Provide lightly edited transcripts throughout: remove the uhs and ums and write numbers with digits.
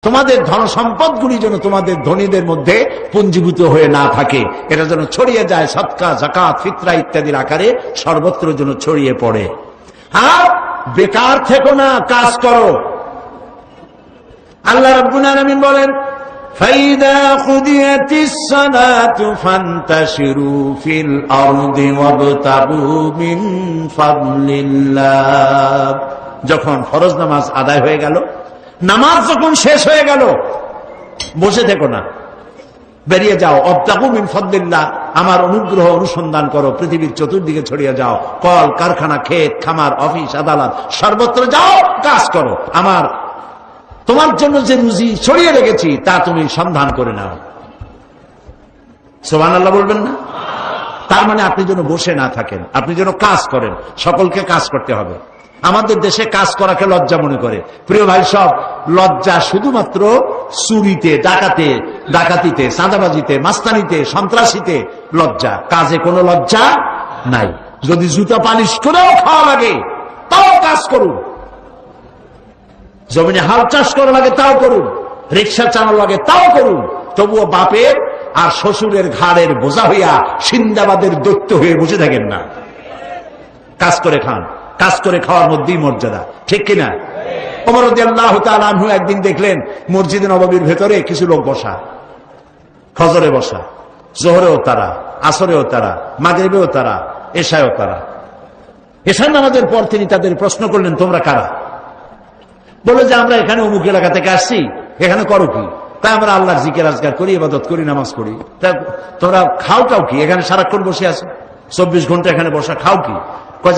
তোমাদের ধন সম্পদগুলি যেন তোমাদের ধনীদের মধ্যে পুঞ্জীভূত হয়ে না থাকে, এটা যেন ছড়িয়ে যায় সদকা, যাকাত, ফিতরা ইত্যাদির আকারে সর্বত্র যেন ছড়িয়ে পড়ে। আর বেকার থেকো না, কাজ করো। আল্লাহ রাব্বুল আলামিন বলেন, فَإِذَا قُضِيَتِ الصَّلَاةُ فَانتَشِرُوا فِي الْأَرْضِ وَابْتَغُوا مِنْ فَضْلِ اللَّهِ। যখন ফরজ নামাজ আদায় হয়ে গেল, নামাজ যখন শেষ হয়ে গেল, বসে থেকো না, বেরিয়ে যাও। ওয়াবতাগু মিন ফাদলিল্লাহ, আমার অনুগ্রহ অনুসন্ধান করো, পৃথিবীর চতুর্দিকে ছড়িয়ে যাও। কল কারখানা, ক্ষেত খামার, অফিস আদালত সর্বত্র যাও, কাজ করো। আমার তোমার জন্য যে রুজি ছড়িয়ে রেখেছি তা তুমি সন্ধান করে নাও। সুবহানাল্লাহ বলবেন না? তার মানে আপনি যেন বসে না থাকেন, আপনি যেন কাজ করেন। সকলকে কাজ করতে হবে। আমাদের দেশে কাজ করাকে লজ্জা মনে করে। প্রিয় ভাই সব, লজ্জা শুধুমাত্র চুরিতে, ডাকাতিতে, চাঁদাবাজিতে, মাস্তানিতে, সন্ত্রাসীতে লজ্জা, কাজে কোনো লজ্জা নাই। যদি জুতা পালিশ করেও খাওয়া লাগে তাও কাজ করুন, জমিনে হাল চাষ করা লাগে তাও করুন, রিক্সা চালানো লাগে তাও করুন, তবুও বাপের আর শ্বশুরের ঘাড়ের বোঝা হইয়া সিন্দাবাদের দৈত্য হয়ে বসে থাকেন না। কাজ করে খান, কাজ করে খাওয়ার মধ্যেই মর্যাদা, ঠিক কিনা? ওমর রাদিয়াল্লাহু তাআলা আনহু একদিন দেখলেন মসজিদে নববীর ভেতরে কিছু লোক বসা, ফজরে বসা, জোহরেও তারা, আসরেও তারা, মাগরিবেও তারা, এশায়ও তারা। এশার নামাজের পর তিনি তাদের প্রশ্ন করলেন, তোমরা কারা? বলে যে আমরা এখানে অমুক এলাকা থেকে আসছি, এখানে করো কি? তাই আমরা আল্লাহর জিকির আজকার করি, ইবাদত করি, নামাজ পড়ি। তা তোমরা খাও কি? এখানে সারাক্ষণ বসে আছো, 24 ঘন্টা এখানে বসা, খাও কি?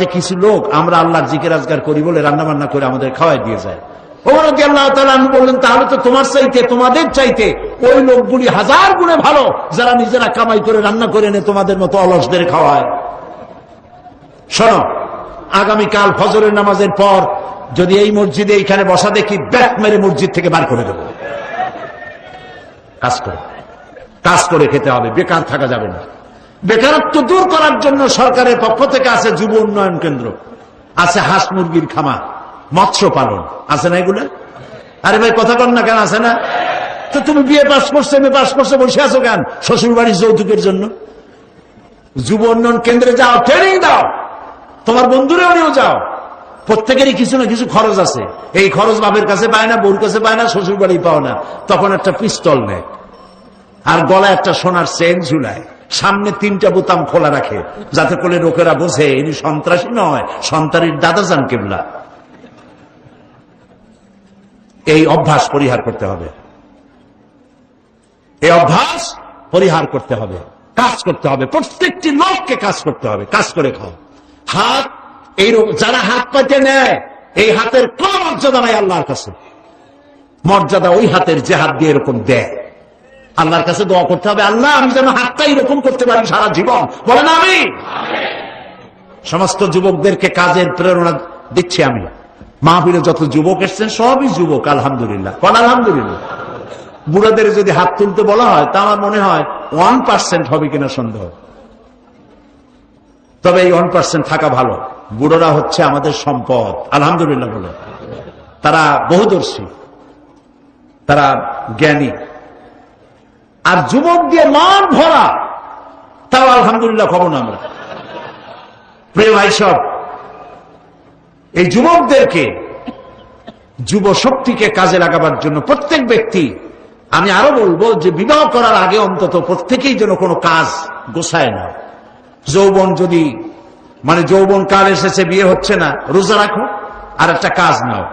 যে কিছু লোক আমরা আল্লাহর জিকির আজকার করি বলে রান্না বান্না করে আমাদের খাওয়াই দিয়ে যায়। ওমর রাদিয়াল্লাহু তাআলা আনহু বললেন, তাহলে তো তোমার চাইতে, তোমাদের চাইতে ওই লোকগুলি 1000 গুণে ভালো যারা নিজেরা কামাই করে রান্না করে এনে তোমাদের মতো অলসদের খাওয়ায়। শোনো, আগামীকাল ফজরের নামাজের পর যদি এই মসজিদে এইখানে বসা দেখি, ব্যাক মেরে মসজিদ থেকে বার করে দেবো। কাজ করে খেতে হবে, বেকার থাকা যাবে না। বেকারত্ব দূর করার জন্য সরকারের পক্ষ থেকে আছে যুব উন্নয়ন কেন্দ্র, আছে হাঁস মুরগির খামার, মৎস্য পালন, আছে না এগুলো? আরে ভাই কথা কন না কেন, আছে না? তো তুমি বিয়ে পাস করছো, এমএ পাস করছো, বসে আছো কেন শ্বশুর বাড়ির যৌতুকের জন্য? যুব উন্নয়ন কেন্দ্রে যাও, ট্রেনিং দাও, তোমার বন্ধুরেও নিয়েও যাও। প্রত্যেকেরই কিছু না কিছু খরচ আছে। এই খরচ বাপের কাছে পায় না, বউর কাছে পায় না, শ্বশুর বাড়ি পাও না, তখন একটা পিস্তল নেয় আর গলায় একটা সোনার চেন ঝুলায়, সামনে 3টা বোতাম খোলা রাখে, যাতে করে লোকেরা বোঝে ইনি সন্ত্রাসী নয়, সন্তানের দাদা যান কেবলা। এই অভ্যাস পরিহার করতে হবে, এই অভ্যাস পরিহার করতে হবে। কাজ করতে হবে, প্রত্যেকটি লোককে কাজ করতে হবে। কাজ করে খাও। হাত, এই যারা হাত পাইতে নেয়, এই হাতের কোন মর্যাদা নাই আল্লাহর কাছে। মর্যাদা ওই হাতের যে হাত দিয়ে এরকম দেয়। আল্লাহর কাছে দোয়া করতে হবে, আল্লাহ আমি যেন হাতটা এরকম করতে পারি সারা জীবন। বলেন আমি। সমস্ত যুবকদেরকে কাজের প্রেরণা দিচ্ছি আমি। মাহফিলে যত যুবক এসছেন সবই যুবক, আলহামদুলিল্লাহ। বল আলহামদুলিল্লাহ। বুড়াদের যদি হাত তুলতে বলা হয় তা আমার মনে হয় 1% হবে কিনা সন্দেহ। তবে এই 1% থাকা ভালো। বুড়োরা হচ্ছে আমাদের সম্পদ, আলহামদুলিল্লাহ বলে। তারা বহুদর্শী, তারা জ্ঞানী। আর যুবক দিয়ে মান ভরা, তাও আলহামদুলিল্লাহ খবর না আমরা। প্রিয় ভাই সব, এই যুবকদেরকে, যুব শক্তিকে কাজে লাগাবার জন্য প্রত্যেক ব্যক্তি, আমি আরো বলবো যে বিবাহ করার আগে অন্তত প্রত্যেকেই যেন কোনো কাজ গোছায় না। যৌবন যদি, মানে যৌবন কাল এসেছে, বিয়ে হচ্ছে না, রোজা রাখো আর একটা কাজ নাও,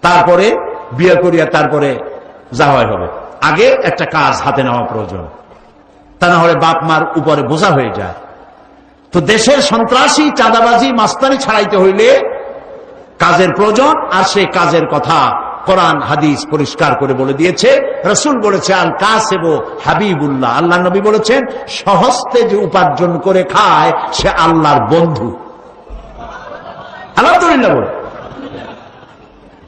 তারপরে বিয়ে করিয়া তারপরে যা হয় হবে। আগে একটা কাজ হাতে নেওয়া প্রয়োজন, তা না হলে বাপ মার উপরে বোঝা হয়ে যায়। তো দেশের সন্ত্রাসী, চাঁদাবাজি, মাস্তানি ছাড়াইতে হইলে কাজের প্রয়োজন। আর সেই কাজের কথা কোরআন হাদিস পরিষ্কার করে বলে দিয়েছে। রাসূল বলেছে, আল কাসিবু হাবিবুল্লাহ। আল্লাহ নবী বলেছেন, সহস্তে যে উপার্জন করে খায় সে আল্লাহর বন্ধু। আলহামদুলিল্লাহ বলে।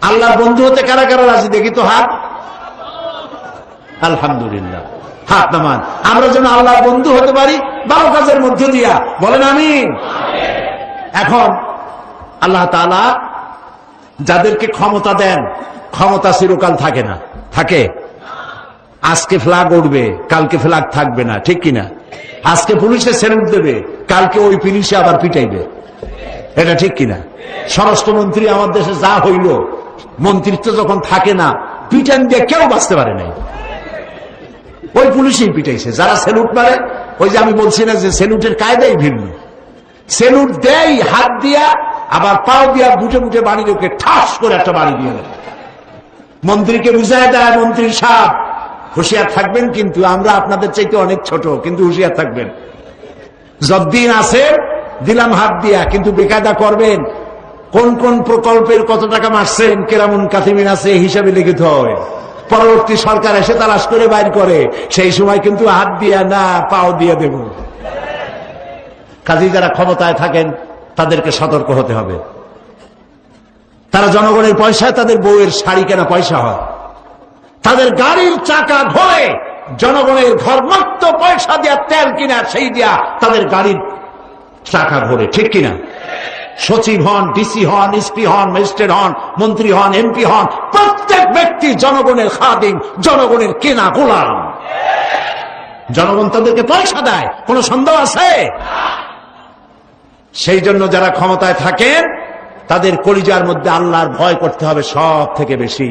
আল্লাহর বন্ধু হতে কারা কারা রাজি? দেখি তো হাত। আলহামদুলিল্লাহ, হাত নামান। আমরা যেন আল্লাহর বন্ধু হতে পারি ভালো কাজের মধ্য দিয়া। বলেন আমিন। এখন আল্লাহ তাআলা যাদেরকে ক্ষমতা দেন, ক্ষমতা চিরকাল থাকে না, থাকে? আজকে ফ্ল্যাগ উঠবে, কালকে ফ্ল্যাগ থাকবে না, ঠিক কিনা? আজকে পুলিশে স্যালুট দেবে, কালকে ওই পুলিশে আবার পিটাইবে, এটা ঠিক কিনা? স্বরাষ্ট্রমন্ত্রী আমার দেশে যা হইল, মন্ত্রিত্ব যখন থাকে না, পিটান দিয়ে কেউ বাঁচতে পারে নাই, ওই পুলিশই পিটাইছে। যারা স্যালুট মারে, ওই যে আমি বলছি না যে স্যালুটের কায়দাই ভিন্ন, স্যালুট দেয় হাত দিয়া, আবার পাও দিয়া বুটে বুটে বাড়ি রেখে ঠাস করে একটা বাড়ি দিয়ে দেয়। মন্ত্রীকে বুঝায় দেয়, মন্ত্রীর সাপ হুঁশিয়ার থাকবেন, কিন্তু আমরা আপনাদের চাইতে অনেক ছোট, কিন্তু হুঁশিয়ার থাকবেন। যতদিন আছে দিলাম হাত দিয়া, কিন্তু বেকায়দা করবেন। কোন কোন প্রকল্পের কত টাকা মারছেন, কেরামুন কাতিমিন আছে, হিসাবে লিখিত হয়। পরবর্তী সরকার এসে তালাশ করে বাইর করে, সেই সময় কিন্তু হাত দিয়া না, পাও দিয়ে দেব। কাজী যারা ক্ষমতায় থাকেন তাদেরকে সতর্ক হতে হবে। তারা জনগণের পয়সায় তাদের বউয়ের শাড়ি কেনা পয়সা হয়, তাদের গাড়ির চাকা ঘোরে জনগণের ঘরমত্ত পয়সা দিয়া, তেল কিনা সেই দিয়া তাদের গাড়ির চাকা ঘোরে, ঠিক কিনা? সচিব হন, ডিসি হন, এসপি হন, ম্যাজিস্ট্রেট হন, মন্ত্রী হন, এমপি হন, প্রত্যেক ব্যক্তি জনগণের খাদিম, জনগণের কেনা গোলাম। জনগণ তাদেরকে পয়সা দেয়, কোন সন্দেহ আছে? সেই জন্য যারা ক্ষমতায় থাকেন তাদের কলিজার মধ্যে আল্লাহর ভয় করতে হবে সব থেকে বেশি।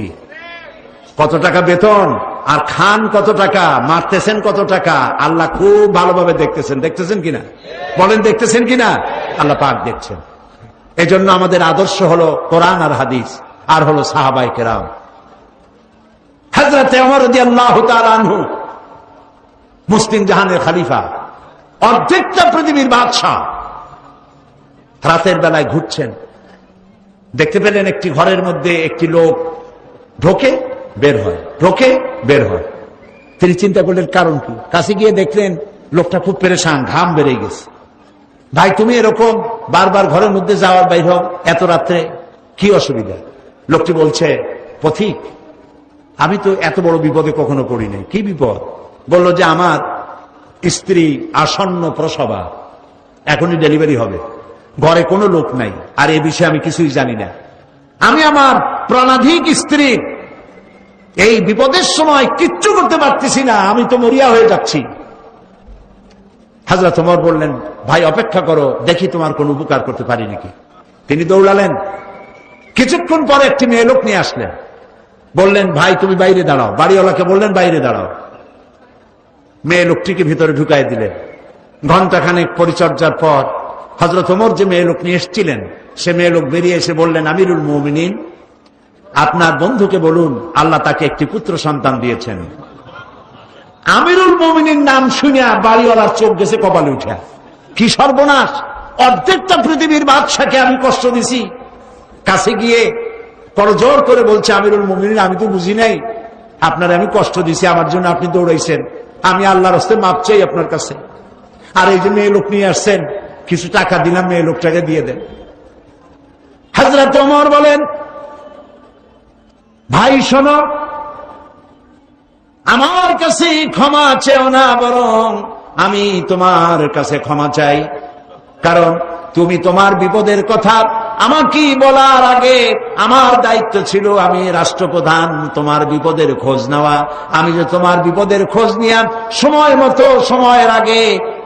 কত টাকা বেতন আর খান কত টাকা, মারতেছেন কত টাকা, আল্লাহ খুব ভালোভাবে দেখতেছেন। দেখতেছেন কিনা বলেন, দেখতেছেন কিনা? আল্লাহ পাক দেখছেন। এই জন্য আমাদের আদর্শ হলো কোরআন আর হাদিস, আর হলো সাহাবায়ে কেরাম। হযরত ওমর রাদিয়াল্লাহু তাআলা আনহু মুসলিম জাহানের খলিফা, অর্ধেকটা পৃথিবীর বাদশাহ, রাতের বেলায় ঘুরছেন, দেখতে পেলেন একটি ঘরের মধ্যে একটি লোক ঢোকে বের হয়, ঢোকে বের হয়। তিনি চিন্তা করলেন কারণ কি, কাছে গিয়ে দেখলেন লোকটা খুব পেরেশান, ঘাম বেড়ে গেছে। ভাই তুমি এরকম বারবার ঘরের মধ্যে যাওয়ার বাইর হও এত রাত্রে, কি অসুবিধা? লোকটি বলছে, পথিক আমি তো এত বড় বিপদে কখনো পড়ি নাই। কি বিপদ? বলল যে আমার স্ত্রী আসন্ন প্রসবা, এখনই ডেলিভারি হবে, ঘরে কোনো লোক নাই, আর এ বিষয়ে আমি কিছুই জানি না। আমি আমার প্রাণাধিক স্ত্রী এই বিপদের সময় কিচ্ছু করতে পারতেছি না, আমি তো মরিয়া হয়ে যাচ্ছি। হযরত ওমর বললেন, ভাই অপেক্ষা করো, দেখি তোমার কোন উপকার করতে পারি নাকি। তিনি দৌড়ালেন। কিছুক্ষণ পরে একটি মেয়ে লোক নিয়ে আসলেন, বললেন ভাই তুমি বাইরে দাঁড়াও। বাড়িওয়ালাকে বললেন বাইরে দাঁড়াও। মেয়ে লোকটিকে ভিতরে ঢুকাই দিলেন। ঘণ্টাখানেক পরিচর্যার পর হযরত ওমর যে মেয়ে লোক নিয়ে এসেছিলেন, সে মেয়ে লোক বেরিয়ে এসে বললেন, আমিরুল মুমিনিন, আপনার বন্ধুকে বলুন আল্লাহ তাকে একটি পুত্র সন্তান দিয়েছেন। আমিরুল মুমিনিন নাম শুনিয়া বাড়িওয়ালার চোখ গেছে কপালে উঠা, কি সর্বনাশ, অর্ধেকটা পৃথিবীর বাদশাকে আমি কষ্ট দিছি। কাছে গিয়ে করজোর করে বলছে, আমিরুল মুমিনিন আমি তো বুঝি নাই, আপনার আমি কষ্ট দিছি, আমার জন্য আপনি দৌড়াইছেন, আমি আল্লাহর হস্তে মাপ চাই আপনার কাছে। আর এই যে মেয়ে লোক নিয়ে আসছেন, কিছু টাকা দিলাম, মেয়ে লোকটাকে দিয়ে দেন। হযরত ওমর বলেন, ভাই শোনো, আমার কাছে ক্ষমা চেও না, বরং আমি তোমার কাছে ক্ষমা চাই। কারণ তুমি তোমার বিপদের কথা আমাকে বলার আগে আমার দায়িত্ব ছিল, আমি রাষ্ট্রপ্রধান, তোমার বিপদের খোঁজ নেওয়া। আমি যে তোমার বিপদের খোঁজ নিয়ে সময় মতো সময়ের আগে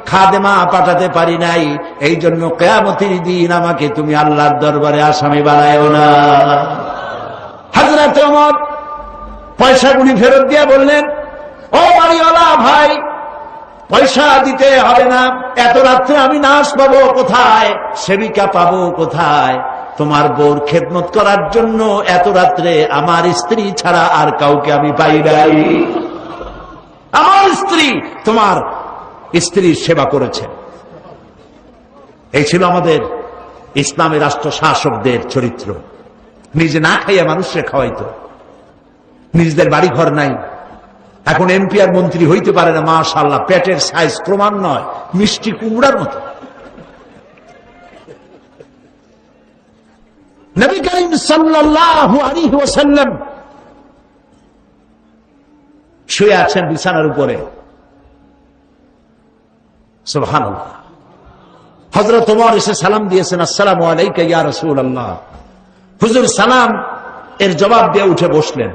খাদেমা পাঠাতে পারি নাই, এই জন্য কিয়ামতের দিন আমাকে তুমি আল্লাহর দরবারে আসামি বানায়ও না। হযরত ওমর পয়সাগুলি ফেরত দিয়ে বললেন, ও বাড়িওয়ালা ভাই, পয়সা দিতে হবে না, এত রাত্রে আমি নাশ পাবো কোথায়, সেবিকা পাবো কোথায়? তোমার বউর খেদমত করার জন্য এত রাত্রে আমার স্ত্রী ছাড়া আর কাউকে আমি পাই নাই। আমার স্ত্রী তোমার স্ত্রীর সেবা করেছে। এই ছিল আমাদের ইসলামের রাষ্ট্র শাসকদের চরিত্র। নিজে না খাইয়া মানুষকে খাওয়াইতো, নিজেদের বাড়ি ঘর নাই, এখন এমপি আর মন্ত্রী হইতে পারে না, মাশাআল্লাহ, পেটের সাইজ প্রমাণ নয়, মিষ্টি কুমড়ার মতো। নবী করিম সাল্লাল্লাহু আলাইহি ওয়াসাল্লাম শুয়ে আছেন বিছানার উপরে, সুবহানাল্লাহ। হযরত ওমর এসে সালাম দিয়েছেন, আসসালামু আলাইকা ইয়া রাসূলুল্লাহ। হুজুর সালাম এর জবাব দিয়ে উঠে বসলেন।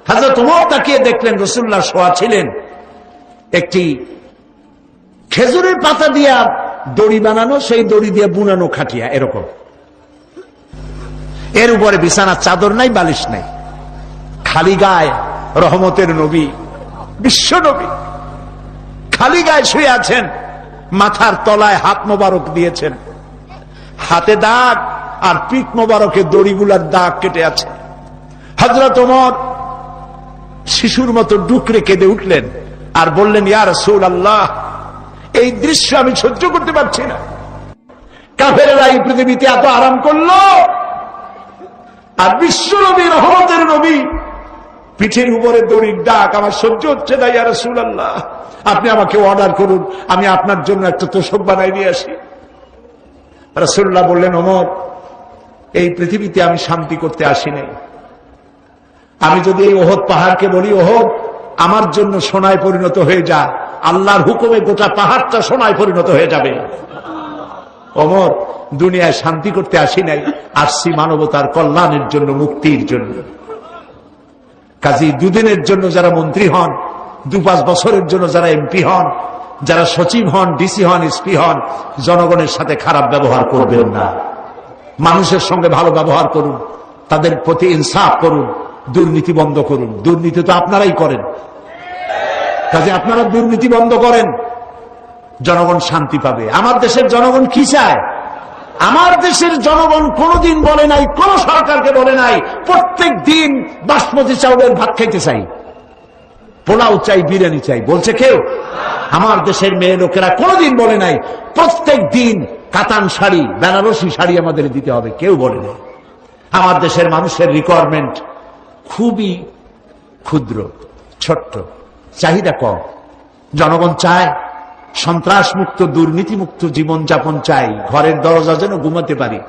হযরত ওমর তাকিয়ে দেখলেন রাসূলুল্লাহ শোয়া ছিলেন একটি খেজুরের পাতা দিয়া দড়ি বানানো, সেই দড়ি দিয়ে বুনানো খাটিয়া এরকম, এর উপরে বিছানার চাদর নাই, বালিশ নাই, খালি গায়ে রহমতের নবী, বিশ্ব নবী খালি গায়ে শুয়ে আছেন, মাথার তলায় হাত মোবারক দিয়েছেন, হাতে দাগ আর পিঠ মোবারকে দড়িগুলার দাগ কেটে আছে। হযরত ওমর শিশুর মতো ডুকরে কেঁদে উঠলেন আর বললেন, ইয়া রাসূলুল্লাহ, এই দৃশ্য আমি সহ্য করতে পারছি না। কাফেররা এই পৃথিবীতে এত আরাম করলো, আর বিশ্ব নবী রহমতের নবী পিঠের উপরে দড়ির ডাক আমার সহ্য হচ্ছে না। ইয়া রাসূলুল্লাহ, আপনি আমাকে অর্ডার করুন, আমি আপনার জন্য একটা তোশক বানাই নিয়ে আসি। রাসূলুল্লাহ বললেন, ওমর, এই পৃথিবীতে আমি শান্তি করতে আসি নাই। আমি যদি এই ওহদ পাহাড়কে বলি, ওহদ আমার জন্য সোনায় পরিণত হয়ে যা, আল্লাহর হুকুমে গোটা পাহাড়টা সোনায় পরিণত হয়ে যাবে। ওমর, দুনিয়ায় শান্তি করতে আসি নাই, আসছি মানবতার কল্যাণের জন্য, মুক্তির জন্য। কাজী দুদিনের জন্য যারা মন্ত্রী হন, 2-5 বছরের জন্য যারা এমপি হন, যারা সচিব হন, ডিসি হন, এসপি হন, জনগণের সাথে খারাপ ব্যবহার করবেন না। মানুষের সঙ্গে ভালো ব্যবহার করুন, তাদের প্রতি ইনসাফ করুন, দুর্নীতি বন্ধ করুন। দুর্নীতি তো আপনারাই করেন, কাজে আপনারা দুর্নীতি বন্ধ করেন, জনগণ শান্তি পাবে। আমার দেশের জনগণ কি চায়? আমার দেশের জনগণ কোনদিন বলে নাই, কোন সরকারকে বলে নাই প্রত্যেক দিন বাসমতি চাউলের ভাত খাইতে চাই, পোলাও চাই, বিরিয়ানি চাই, বলছে কেউ? আমার দেশের মেয়ে লোকেরা কোনদিন বলে নাই প্রত্যেক দিন কাতান শাড়ি, বেনারসি শাড়ি আমাদের দিতে হবে, কেউ বলে নাই। আমার দেশের মানুষের রিকোয়ারমেন্ট খুবই ক্ষুদ্র, ছোট্ট, চাহিদা কম। জনগণ চায় সন্ত্রাস মুক্ত, দুর্নীতি মুক্ত জীবনযাপন চাই, ঘরের দরজা যেন ঘুমাতে পারি,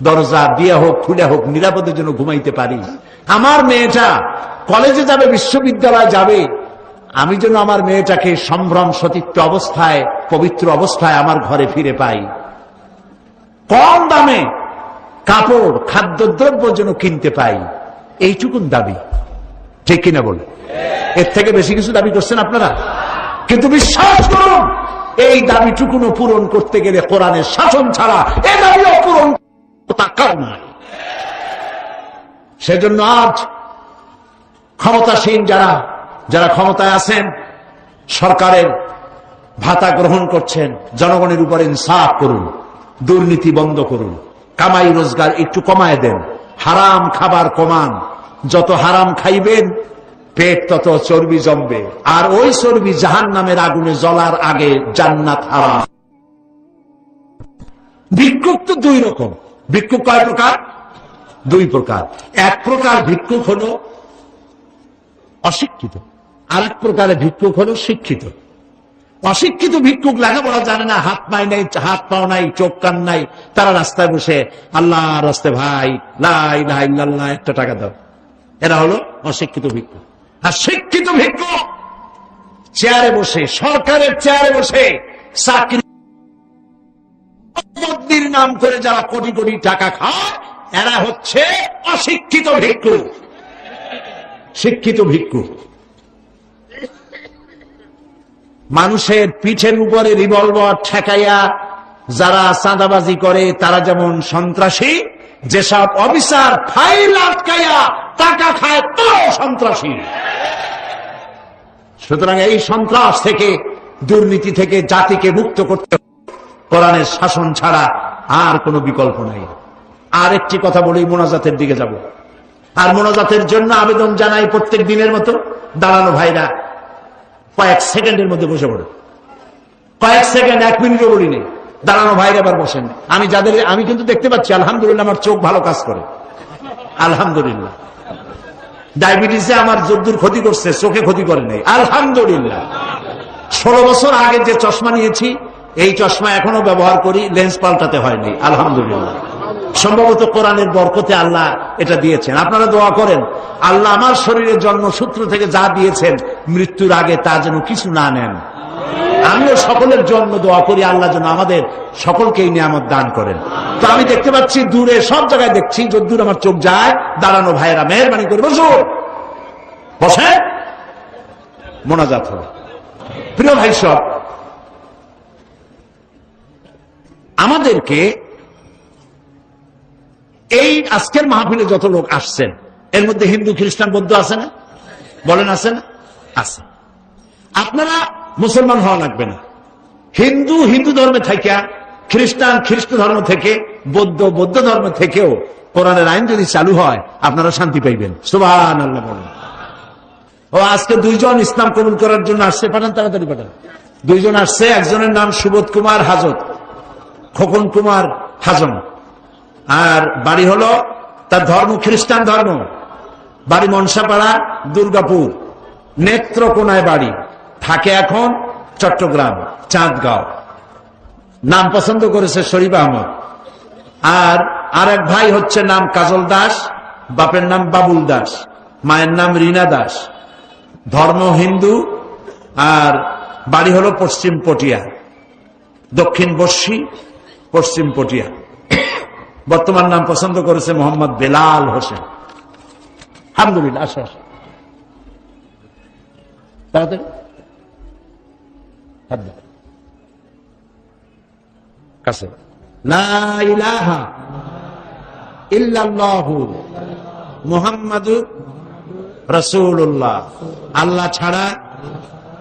দরজা দিয়ে হোক খুলে হোক নিরাপদে যেন ঘুমাইতে পারি। আমার মেয়েটা কলেজে যাবে, বিশ্ববিদ্যালয়ে যাবে, আমি যেন আমার মেয়েটাকে সম্ভ্রম সতীত্ব অবস্থায়, পবিত্র অবস্থায় আমার ঘরে ফিরে পাই। কম দামে কাপড়, খাদ্যদ্রব্য যেন কিনতে পাই, এইটুকুন দাবি, ঠিক কিনা বলে? এর থেকে বেশি কিছু দাবি করছেন আপনারা? কিন্তু বিশ্বাস করুন, এই দাবিটুকুনও পূরণ করতে গেলে কোরআনের শাসন ছাড়া এ দাবিও পূরণ নাই। সেজন্য আজ ক্ষমতাসীন যারা ক্ষমতায় আছেন, সরকারের ভাতা গ্রহণ করছেন, জনগণের উপর ইনসাফ করুন, দুর্নীতি বন্ধ করুন, কামাই রোজগার একটু কমায় দেন, হারাম খাবার কমান। যত হারাম খাইবেন পেট তত চর্বি জমবে, আর ওই চর্বি জাহান্নামের আগুনে জ্বলার আগে জান্নাত হারাম। ভিক্ষুক তো 2 রকম। ভিক্ষুক কয় প্রকার? 2 প্রকার। এক প্রকার ভিক্ষুক হলো অশিক্ষিত, আর এক প্রকারের ভিক্ষুক হলো শিক্ষিত। অশিক্ষিত ভিক্ষুক লেখাপড়া জানে না, হাত পাও নাই, চোখ কান নাই, তারা রাস্তায় বসে আল্লাহ রাস্তায় ভাই লা ইলাহা ইল্লাল্লাহ 1 টাকা দাও, এরা হলো অশিক্ষিত ভিক্ষুক। আর শিক্ষিত ভিক্ষুক চেয়ারে বসে, সরকারের চেয়ারে বসে চাকরির নাম করে যারা কোটি কোটি টাকা খায়, এরা হচ্ছে অশিক্ষিত ভিক্ষুক। শিক্ষিত ভিক্ষুক মানুষের পিঠের উপরে রিভলভার ঠেকাইয়া যারা চাঁদাবাজি করে, তারা যেমন সন্ত্রাসী, যেসব অফিসার ফাইল আটকাইয়া টাকা খায় তারাও সন্ত্রাসী। সুতরাং এই সন্ত্রাস থেকে, দুর্নীতি থেকে জাতিকে মুক্ত করতে কোরআনের শাসন ছাড়া আর কোনো বিকল্প নাই। আর একটি কথা বলি, মোনাজাতের দিকে যাব। আর মোনাজাতের জন্য আবেদন জানাই প্রত্যেক দিনের মতো, দাঁড়ানো ভাইরা কয়েক সেকেন্ডের মধ্যে বসে পড়ে, কয়েক সেকেন্ড, 1 মিনিটও বলি নেই, দাঁড়ানো ভাইরা আবার বসেন। আমি কিন্তু দেখতে পাচ্ছি, আলহামদুলিল্লাহ, আমার চোখ ভালো কাজ করে, আলহামদুলিল্লাহ। ডায়াবেটিসে আমার যদ্দুর ক্ষতি করছে, চোখে ক্ষতি করে নাই, আলহামদুলিল্লাহ। 16 বছর আগে যে চশমা নিয়েছি, এই চশমা এখনো ব্যবহার করি, লেন্স পাল্টাতে হয়নি, আলহামদুলিল্লাহ। সম্ভবত কোরআনের বরকতে আল্লাহ এটা দিয়েছেন। আপনারা দোয়া করেন, আল্লাহ আমার শরীরের জন্মসূত্র থেকে যা দিয়েছেন, মৃত্যুর আগে তা যেন কিছু না নেন। আমিও সকলের জন্য দোয়া করি, আল্লাহ যেন আমাদের সকলকে এই নিয়ামত দান করেন। তো আমি দেখতে পাচ্ছি দূরে সব জায়গায় দেখছি, যদ্দূর আমার চোখ যায়, দাঁড়ানো ভাইয়েরা মেহরবানি করে বসুন, বসে মোনাজাত হবে। প্রিয় ভাই সব, আমাদেরকে এই আজকের মাহফিলে যত লোক আসছেন এর মধ্যে হিন্দু খ্রিস্টান বৌদ্ধ আছে না? বলেন আছে না? আছে। আপনারা মুসলমান হওয়া লাগবে না, হিন্দু হিন্দু ধর্মে থেকে, খ্রিস্টান খ্রিস্ট ধর্ম থেকে, বৌদ্ধ বৌদ্ধ ধর্ম থেকেও কোরআনের আইন যদি চালু হয় আপনারা শান্তি পাইবেন। সুবহানাল্লাহ বলেন। ও আজকে দুইজন ইসলাম কবুল করার জন্য আসছে, পাঠান তাড়াতাড়ি পাঠান। দুইজন আসছে, একজনের নাম সুবোধ কুমার হাজত, খোকন কুমার হাজম, আর বাড়ি হলো, তার ধর্ম খ্রিস্টান ধর্ম, বাড়ি মনসাপাড়া দুর্গাপুর নেত্রকোনায় বাড়ি, থাকে এখন চট্টগ্রাম চাঁদগাঁও। নাম পছন্দ করেছে শরীফ আহমদ। আর আরেক ভাই হচ্ছে নাম কাজল দাস, বাপের নাম বাবুল দাস, মায়ের নাম রীনা দাস, ধর্ম হিন্দু, আর বাড়ি হলো পশ্চিম পটিয়া, দক্ষিণ বস্যি পশ্চিম পটিয়া। বর্তমান নাম পছন্দ করেছে মোহাম্মদ বেলাল হোসেন। আলহামদুলিল্লাহ। আসো আসো তাড়াতাড়ি কাছে। লা ইলাহা ইল্লাল্লাহু মুহাম্মাদুর রাসূলুল্লাহ। আল্লাহ ছাড়া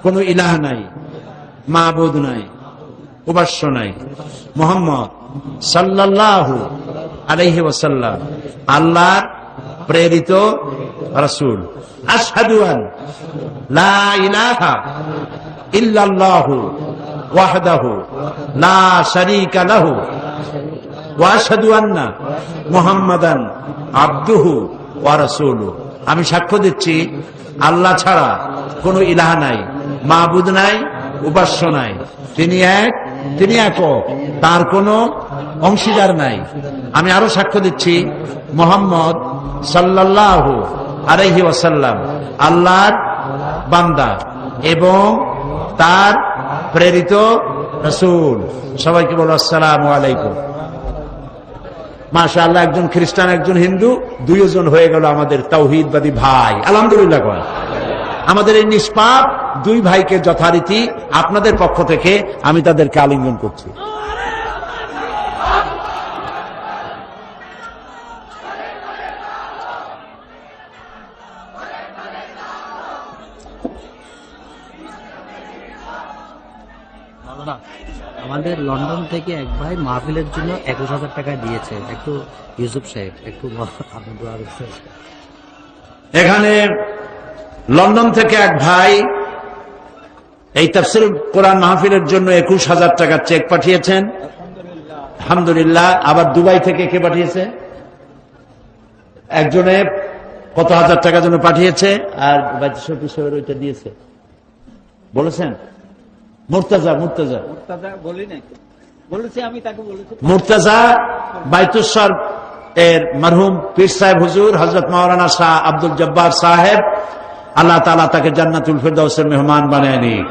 কোন ইলাহ নাই, মাবুদ নাই, উপাস্য নাই। মুহাম্মদ সাল্লাল্লাহু আলাইহি ওয়াসাল্লাম আল্লাহর প্রেরিত রাসূল। আশহাদু আন লা ইলাহা ইল্লাল্লাহু ওয়াহদাহু লা শারীকা লাহু ওয়া আশহাদু আন্না মুহাম্মাদান আবদুহু ওয়া রাসূলুহু। আমি সাক্ষ্য দিচ্ছি আল্লাহ ছাড়া কোনো ইলাহ নাই, মাবুদ নাই, উপাস্য নাই। তিনি এক, তিনি একক, তার কোনো অংশীদার নাই। আমি আরো সাক্ষ্য দিচ্ছি মুহাম্মদ সাল্লাল্লাহু আলাইহি ওয়াসাল্লাম আল্লাহর বান্দা এবং তার প্রেরিত রাসূল। সবাইকে বলো আসসালামু আলাইকুম। মাশাআল্লাহ, একজন খ্রিস্টান একজন হিন্দু, দুইজন হয়ে গেল আমাদের তাওহীদবাদী ভাই। আলহামদুলিল্লাহ। আমাদের এই নিষ্পাপ দুই ভাইকে যথারীতি আপনাদের পক্ষ থেকে আমি তাদেরকে আলিঙ্গন করছি। আমাদের লন্ডন থেকে এক ভাই মাহফিলের জন্য 21,000 টাকা দিয়েছে। একটু ইউসুফ সাহেব একটু এখানে লন্ডন থেকে এক ভাই এই তাফসীর কোরআন মাহফিলের জন্য 21,000 টাকা চেক পাঠিয়েছেন। আলহামদুলিল্লাহ। আবার দুবাই থেকে কে পাঠিয়েছে? একজনে কত হাজার টাকা জন্য পাঠিয়েছে, আর ওইটা দিয়েছে বলেছেন মুর্তাজা। মুর্তাজা বাইতুস্বর এর মরহুম পীর সাহেব হুজুর হযরত মাওলানা শাহ আব্দুল জব্বার সাহেব, আল্লাহ তাআলা তাকে জান্নাতুল ফেরদাউসের মেহমান বানায় নিক।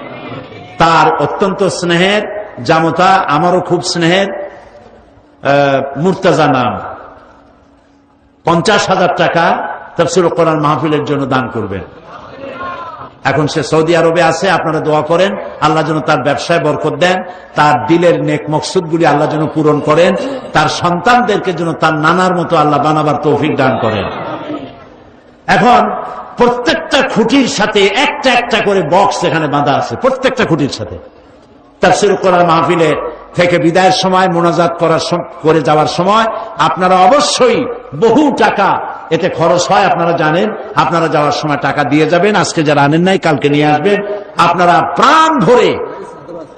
তার অত্যন্ত স্নেহের জামতা, আমারও খুব স্নেহের মুর্তাজা নাম, 50,000 টাকা তাফসীর কোরআন মাহফিলের জন্য দান করবেন। এখন সে সৌদি আরবে আছে, আপনারা দোয়া করেন আল্লাহ যেন তার ব্যবসায় বরকত দেন, তার দিলের নেক মকসুদগুলি আল্লাহ যেন পূরণ করেন, তার সন্তানদেরকে যেন তার নানার মতো আল্লাহ বানাবার তৌফিক দান করেন। এখন প্রত্যেকটা খুঁটির সাথে একটা একটা করে বক্স এখানে বাঁধা আছে, প্রত্যেকটা খুঁটির সাথে। তাফসীর কোরআন মাহফিলে থেকে বিদায়ের সময় মোনাজাত করে যাওয়ার সময় আপনারা অবশ্যই বহু টাকা এতে খরচ হয়, আপনারা জানেন। আপনারা যাওয়ার সময় টাকা দিয়ে যাবেন, আজকে যারা আনেন নাই কালকে নিয়ে আসবেন। আপনারা প্রাণ ভরে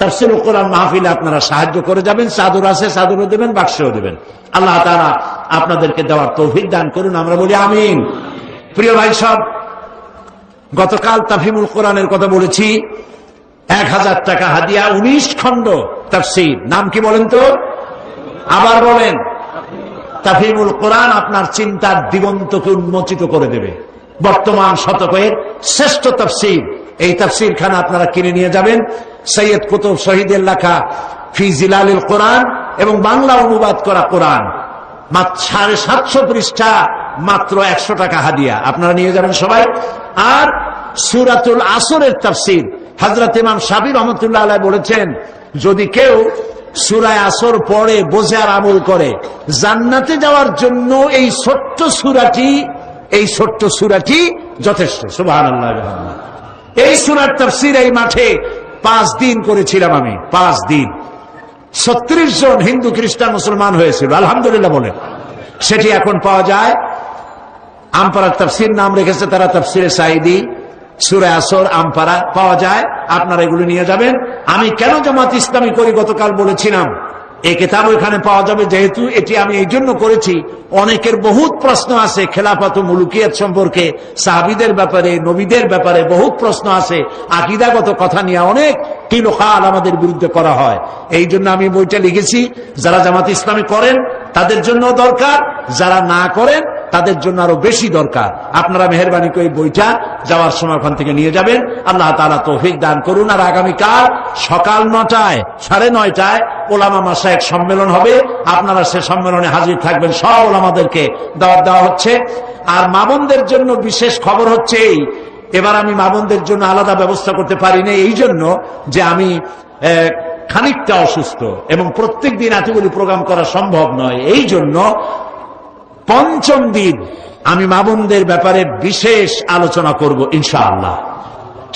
তাফসীর কোরআন মাহফিলে আপনারা সাহায্য করে যাবেন। চাদর আছে, চাদরও দেবেন, বাক্সও দেবেন। আল্লাহ তাআলা আপনাদেরকে দেওয়ার তৌফিক দান করুন, আমরা বলি আমিন। প্রিয় ভাই সব, গতকাল তাফহিমুল কোরআনের কথা বলেছি। 1,000 টাকা হাদিয়া, 19 খণ্ড তাফসীর। নাম কি বলেন তো? আবার বলেন। তাফহিমুল কোরআন আপনার চিন্তার দিগন্তকে উন্মোচিত করে দেবে। বর্তমান শতকের শ্রেষ্ঠ তাফসীর। এই তাফসীরখানা আপনারা কিনে নিয়ে যাবেন। সৈয়দ কুতুব শহীদের লেখা ফি জিলালিল কোরআন এবং বাংলা অনুবাদ করা কোরআন, মাত্র 750 পৃষ্ঠা, মাত্র 100 টাকা হাদিয়া। আপনারা নিয়ে যাবেন সবাই। আর সূরাতুল আসরের তাফসীর হযরত ইমাম শাফিঈ রাহমাতুল্লাহ আলাইহি বলেছেন, যদি কেউ সূরা আসর পড়ে বোঝে আর আমল করে, জান্নাতে যাওয়ার জন্য এই ছোট্ট সূরাটি যথেষ্ট। সুবহানাল্লাহ। এই সূরার তাফসীর এই মাঠে 5 দিন করেছিলাম আমি। 5 দিন 36 জন হিন্দু খ্রিস্টান মুসলমান হয়েছিল, আলহামদুলিল্লাহ বলে। সেটি এখন পাওয়া যায়। আমপাড়ার তাফসীর নাম রেখেছে তারা, তাফসীরে সাঈদী, সূরা আসর, আমপাড়া পাওয়া যায়। আপনারা এগুলো নিয়ে যাবেন। আমি কেন জামাত ইসলামী করি গতকাল বলেছিলাম, এই কিতাব এখানে পাওয়া যাবে। যেহেতু এটি আমি এই জন্য করেছি, অনেকের বহুত প্রশ্ন আছে খেলাফত ও মুলুকিয়াত সম্পর্কে, সাহাবীদের ব্যাপারে, নবীদের ব্যাপারে বহুত প্রশ্ন আছে। আকীদাগত কথা নিয়ে অনেক কিলোখাল আমাদের বিরুদ্ধে করা হয়। এই জন্য আমি বইটা লিখেছি। যারা জামাত ইসলামী করেন তাদের জন্য দরকার, যারা না করেন তাদের জন্য আরো বেশি দরকার। আপনারা মেহেরবানি করে বইটা যাওয়ার সময় ওখান থেকে নিয়ে যাবেন। আল্লাহ তাআলা তৌফিক দান করুন। আর আগামীকাল সকাল 9টায়, 9:30টায় ওলামা মাশায়েখ সম্মেলন হবে। আপনারা সে সম্মেলনে হাজির থাকবেন। সব ওলামাদেরকে দাওয়াত দেওয়া হচ্ছে। আর মা বোনদের জন্য বিশেষ খবর হচ্ছে এই, এবার আমি মা বোনদের জন্য আলাদা ব্যবস্থা করতে পারিনি, এই জন্য যে আমি খানিকটা অসুস্থ এবং প্রত্যেক দিন এতগুলি প্রোগ্রাম করা সম্ভব নয়। এই জন্য 5ম দিন আমি মা বোনদের ব্যাপারে বিশেষ আলোচনা করব ইনশাআল্লাহ।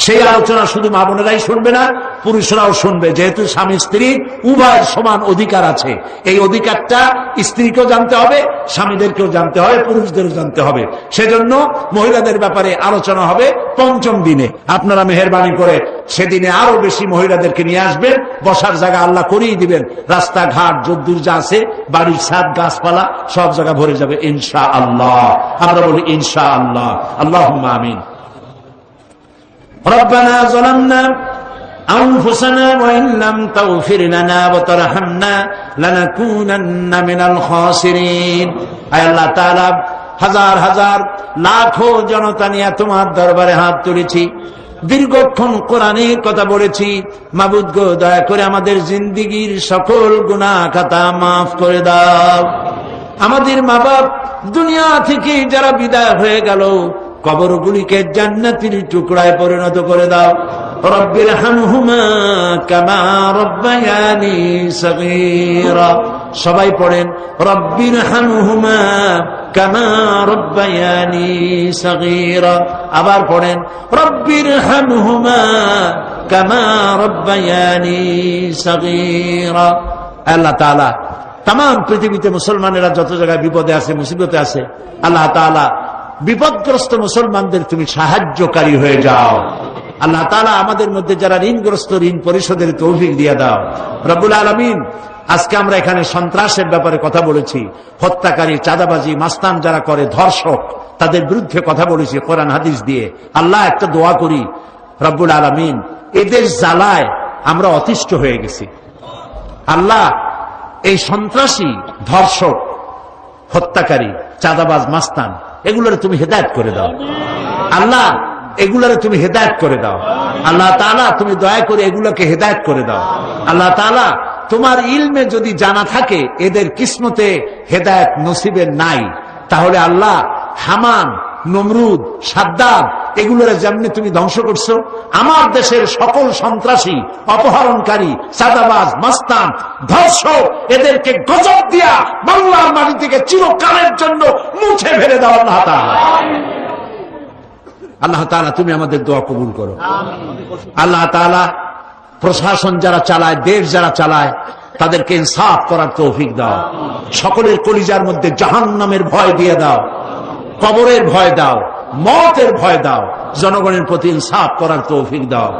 সেই আলোচনা শুধু মা বোনেরাই শুনবে না, পুরুষরাও শুনবে। যেহেতু স্বামী স্ত্রী উভয়ের সমান অধিকার আছে, এই অধিকারটা স্ত্রীকেও জানতে হবে, স্বামীদেরকেও জানতে হবে, পুরুষদেরও জানতে হবে। সেজন্য মহিলাদের ব্যাপারে আলোচনা হবে 5ম দিনে। আপনারা মেহেরবানি করে সেদিনে আরো বেশি মহিলাদেরকে নিয়ে আসবেন। বসার জায়গা আল্লাহ করিয়ে দিবেন। রাস্তাঘাট যদ্দূর যা আছে, বাড়ির ছাদ, গাছপালা সব জায়গা ভরে যাবে ইনশাআল্লাহ। আমরা বলি ইনশাআল্লাহ। আল্লাহুম্মা আমিন। ربنا ظلمنا أنفسنا وإن لم تغفر لنا وترحمنا لنكونن من الخاسرين। আয় আল্লাহ তাআলা, হাজার হাজার লাখো জনতা নিয়ে তোমার দরবারে হাত তুলেছি, দীর্ঘক্ষণ কোরআনের কথা বলেছি। মাবুদ গো, দয়া করে আমাদের জিন্দেগীর সকল গুনাহ খাতা মাফ করে দাও। আমাদের মা বাপ দুনিয়া থেকে যারা বিদায় হয়ে গেল, কবরগুলিকে জান্নাতের টুকরায় পরিণত করে দাও। রব্বির হামহুমা কামা রব্বায়ানি সগীরা। সবাই পড়েন রব্বির হামহুমা কামা রব্বায়ানি সগীরা। আবার পড়েন রব্বির হামহুমা কামা রব্বায়ানি সগীরা। আল্লাহ তাআলা তাম পৃথিবীতে মুসলমানেরা যত জায়গায় বিপদে আছে, মুসিবতে আছে, আল্লাহ তাআলা বিপদগ্রস্ত মুসলমানদের তুমি সাহায্যকারী হয়ে যাও। আল্লাহ তাআলা আমাদের মধ্যে যারা ঋণগ্রস্ত, ঋণ পরিশোধের তৌফিক দিয়ে দাও রব্বুল আলামিন। আজকে আমরা এখানে সন্ত্রাসের ব্যাপারে কথা বলেছি, হত্যাকারী, চাঁদাবাজি, মাস্তান যারা করে, ধর্ষক, তাদের বিরুদ্ধে কথা বলেছি কোরআন হাদিস দিয়ে। আল্লাহ, একটা দোয়া করি রব্বুল আলামিন, এদের জ্বালায় আমরা অতিষ্ঠ হয়ে গেছি। আল্লাহ, এই সন্ত্রাসী, ধর্ষক, হত্যাকারী, চাঁদাবাজ, মাস্তান, এগুলোরে তুমি হেদায়েত করে দাও আল্লাহ। এগুলোরে তুমি হেদায়েত করে দাও আল্লাহ তাআলা। তুমি দয়া করে এগুলোকে হেদায়েত করে দাও আল্লাহ তাআলা। তোমার ইলমে যদি জানা থাকে এদের কিসমতে হেদায়েত নসিবের নাই, তাহলে আল্লাহ হামান, নমরুদ, সাদ্দাদ এগুলোরে যেমনি তুমি ধ্বংস করছো, আমার দেশের সকল সন্ত্রাসী, অপহরণকারী, চাঁদাবাজ, মাস্তান, ধর্ষক এদেরকে গজব দিয়া বাংলার মাটি থেকে চিরকালের জন্য মুছে ফেলে দাও আল্লাহ তাআলা। আল্লাহ তাআলা তুমি আমাদের দোয়া কবুল করো আল্লাহ তাআলা। প্রশাসন যারা চালায়, দেশ যারা চালায়, তাদেরকে ইনসাফ করার তৌফিক দাও। সকলের কলিজার মধ্যে জাহান্নামের ভয় দিয়ে দাও, কবরের ভয় দাও, মওতের ভয় দাও। জনগণের প্রতি ইনসাফ করার তৌফিক দাও।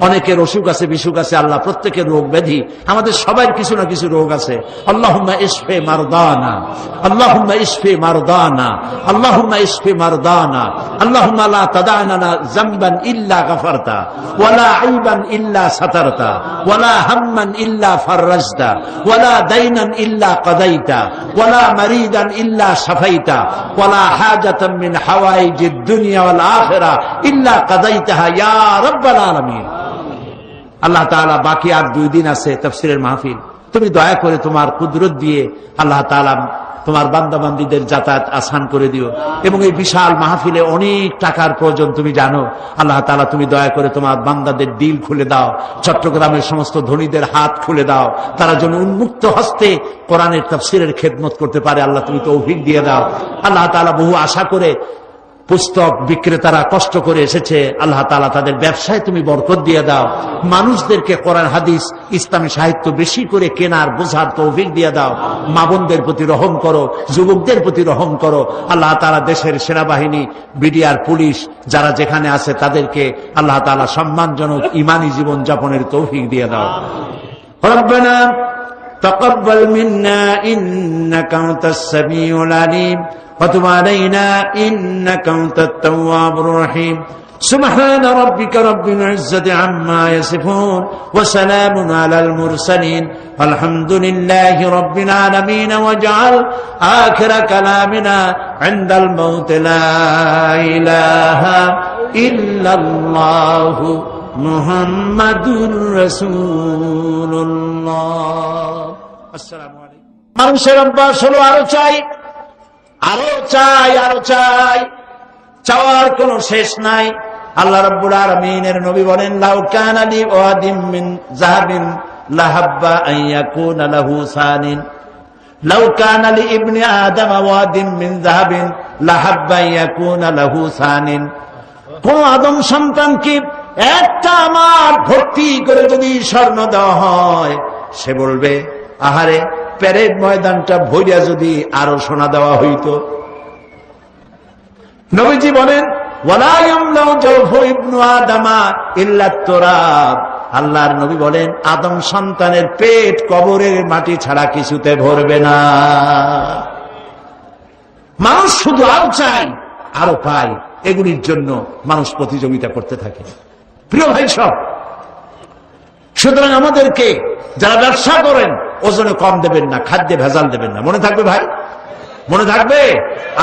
অনেকের অসুখ আছে, বিসুখ আছে আল্লাহ, প্রত্যেকের রোগ ব্যাধি, আমাদের সবার কিছু না কিছু রোগ আছে। আল্লাহুম্মা ইশফি মারদানা, আল্লাহুম্মা ইশফি মারদানা, আল্লাহুম্মা ইশফি মারদানা, আল্লাহুম্মা লা তাদা'না যামবান ইল্লা গাফারতা ওয়ালা আইবান ইল্লা সাতারতা ওয়ালা হাম্মান ইল্লা ফাররাজতা ওয়ালা দাইনান ইল্লা কাদাইতা ওয়ালা মারিদান ইল্লা শাফাইতা ওয়ালা হাজাতাম মিন হাওয়াইজিদ দুনিয়া ওয়াল আখিরা ইল্লা কাদাইতাহা ইয়া রাব্বাল আলামিন। আল্লাহ তাআলা বাকি আর 2 দিন আছে তাফসীরের মাহফিল, তুমি দয়া করে তোমার কুদরত দিয়ে আল্লাহ তাআলা তোমার বান্দাবান্দীদের যাতায়াত আসান করে দিও। এবং এই বিশাল মাহফিলে অনেক টাকার প্রয়োজন তুমি জানো, আল্লাহ তাআলা তুমি দয়া করে তোমার বান্দাদের দিল খুলে দাও, চট্টগ্রামের সমস্ত ধনীদের হাত খুলে দাও, তারা যেন উন্মুক্ত হস্তে কোরআনের তাফসীরের খেদমত করতে পারে। আল্লাহ তুমি তৌফিক দিয়ে দাও। আল্লাহ তাআলা বহু আশা করে পুস্তক বিক্রেতারা কষ্ট করে এসেছে, আল্লাহ তাআলা তাদের ব্যবসায় তুমি বরকত দিয়ে দাও। মানুষদেরকে কোরআন হাদিস ইসলামী সাহিত্য বেশি করে কেনার বোঝার তৌফিক দিয়ে দাও। মা বোনদের প্রতি রহম করো, যুবকদের প্রতি রহম করো। আল্লাহ তাআলা দেশের সেনাবাহিনী, বিডিআর, পুলিশ যারা যেখানে আছে তাদেরকে আল্লাহ তাআলা সম্মানজনক ঈমানী জীবন যাপনের তৌফিক দিয়ে দাও। রব্বানা তাকাব্বাল মিন্না ইন্নাকা আনতাস সামিউল আলিম وتب علينا إنك أنت التواب الرحيم سبحان ربك رب العزة عما يصفون وسلام على المرسلين والحمد لله رب العالمين واجعل آخر كلامنا عند الموت لا إله إلا الله محمد رسول الله السلام عليكم মানুষের অভ্যাস হলো আরো চাই, আরো চাই, আরো চাই, চাওয়ার কোন শেষ নাই। আল্লাহ রাব্বুল আলামিনের নবী বলেন, লাউ কানা লি ওয়াদিম মিন যাহাবিন লাহাব্বা আন ইয়াকুনা লাহু সানিন, লাউ কানা লি ইবনি আদম ওয়াদিম মিন যাহাবিন লাহাব্বা আন ইয়াকুনা লাহু সানিন। কোন আদম সন্তানকে একটা আমার ভর্তি করে যদি স্বর্ণ দেওয়া হয়, সে বলবে আহারে প্যারেড ময়দানটা ভরিয়া যদি আরো সোনা দেওয়া হইতো। নবীজি বলেন, ওয়ালা ইয়ামলাউ জাওফু ইবনু আদামা ইল্লা তুরাব। আল্লাহর নবী বলেন, আদম সন্তানের পেট কবরের মাটি ছাড়া কিছুতে ভরবে না। মানুষ শুধু আরো চাই, আরো পাই, এগুলির জন্য মানুষ প্রতিযোগিতা করতে থাকে। প্রিয় ভাই সব, সুতরাং আমাদেরকে যারা ব্যবসা করেন ওজনে কম দেবেন না, খাদ্যে ভেজাল দেবেন না। মনে থাকবে ভাই, মনে থাকবে।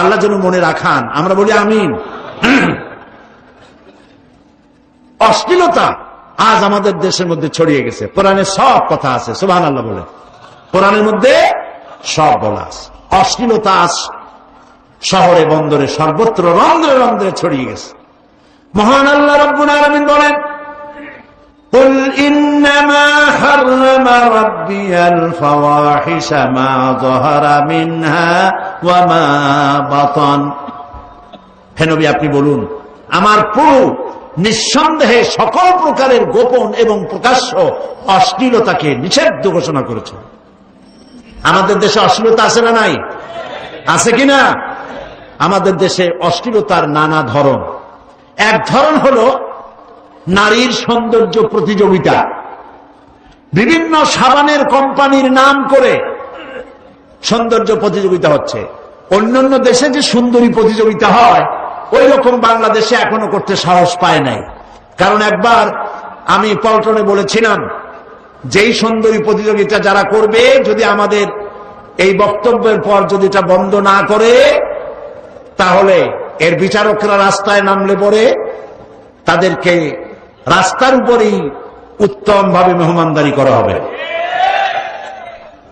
আল্লাহ যেন মনে রাখান, আমরা বলি আমিন। অশ্লীলতা আজ আমাদের দেশের মধ্যে ছড়িয়ে গেছে। কোরআনে সব কথা আছে, সুবহানাল্লাহ বলে, কোরআনের মধ্যে সব বলা আছে। অশ্লীলতা আজ শহরে বন্দরে সর্বত্র রন্ধ্রে রন্ধ্রে ছড়িয়ে গেছে। মহান আল্লাহ রাব্বুল আলামিন বলেন, قل إنما حرم ربي الفواحش ما ظهر منها وما بطن। হে নবী, আপনি বলুন, আমার প্রভু নিঃসন্দেহে সকল প্রকারের গোপন এবং প্রকাশ্য অশ্লীলতাকে নিষিদ্ধ ঘোষণা করেছে। আমাদের দেশে অশ্লীলতা আছে না নাই? আছে কিনা? আমাদের দেশে অশ্লীলতার নানা ধরন। এক ধরন হলো নারীর সৌন্দর্য প্রতিযোগিতা। বিভিন্ন সাবানের কোম্পানির নাম করে সৌন্দর্য প্রতিযোগিতা হচ্ছে। অন্যান্য দেশে যে সুন্দরী প্রতিযোগিতা হয়, ওই রকম বাংলাদেশে এখনো করতে সাহস পায় নাই। কারণ একবার আমি পল্টনে বলেছিলাম, যেই সুন্দরী প্রতিযোগিতা যারা করবে, যদি আমাদের এই বক্তব্যের পর যদি এটা বন্ধ না করে, তাহলে এর বিচারকরা রাস্তায় নামলে পরে তাদেরকে রাস্তার উপরেই উত্তম ভাবে মেহমানদারি করা হবে।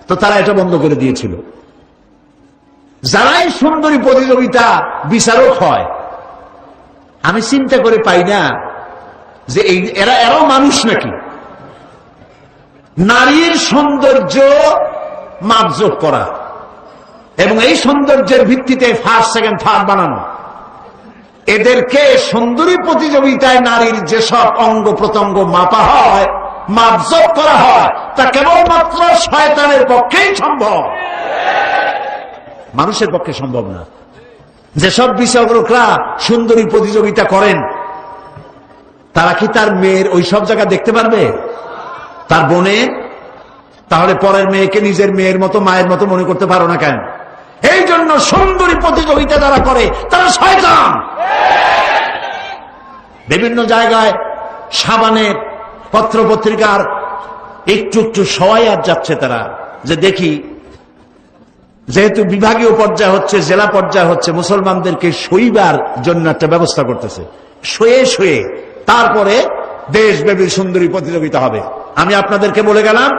তো তারা এটা বন্ধ করে দিয়েছিল। যারাই সুন্দরী প্রতিযোগিতা বিচারক হয়, আমি চিন্তা করে পাই না যে এরাও মানুষ নাকি। নারীর সৌন্দর্য মাপজোক করা এবং এই সৌন্দর্যের ভিত্তিতে ফার্স্ট সেকেন্ড থার্ড বানানো, এদেরকে সুন্দরী প্রতিযোগিতায় নারীর যেসব অঙ্গ প্রত্যঙ্গ মাপা হয়, মাপজোক করা হয়, তা কেবলমাত্র শয়তানের পক্ষেই সম্ভব, মানুষের পক্ষে সম্ভব না। যেসব বিচারকরা সুন্দরী প্রতিযোগিতা করেন, তারা কি তার মেয়ের ওই সব জায়গা দেখতে পারবে? তার বোনের? তাহলে পরের মেয়েকে নিজের মেয়ের মতো, মায়ের মতো মনে করতে পারো না কেন? এই জন্য সুন্দরী প্রতিযোগিতা যারা করে তারা শয়তান। বিভিন্ন জায়গায় সাবানের পত্র পত্রিকার একটু একটু সবাই আর যাচ্ছে তারা, যে দেখি যেহেতু বিভাগীয় পর্যায়ে হচ্ছে, জেলা পর্যায়ে হচ্ছে, মুসলমানদেরকে শোইবার জন্য একটা ব্যবস্থা করতেছে। শুয়ে শুয়ে তারপরে দেশব্যাপী সুন্দরী প্রতিযোগিতা হবে। আমি আপনাদেরকে বলে গেলাম,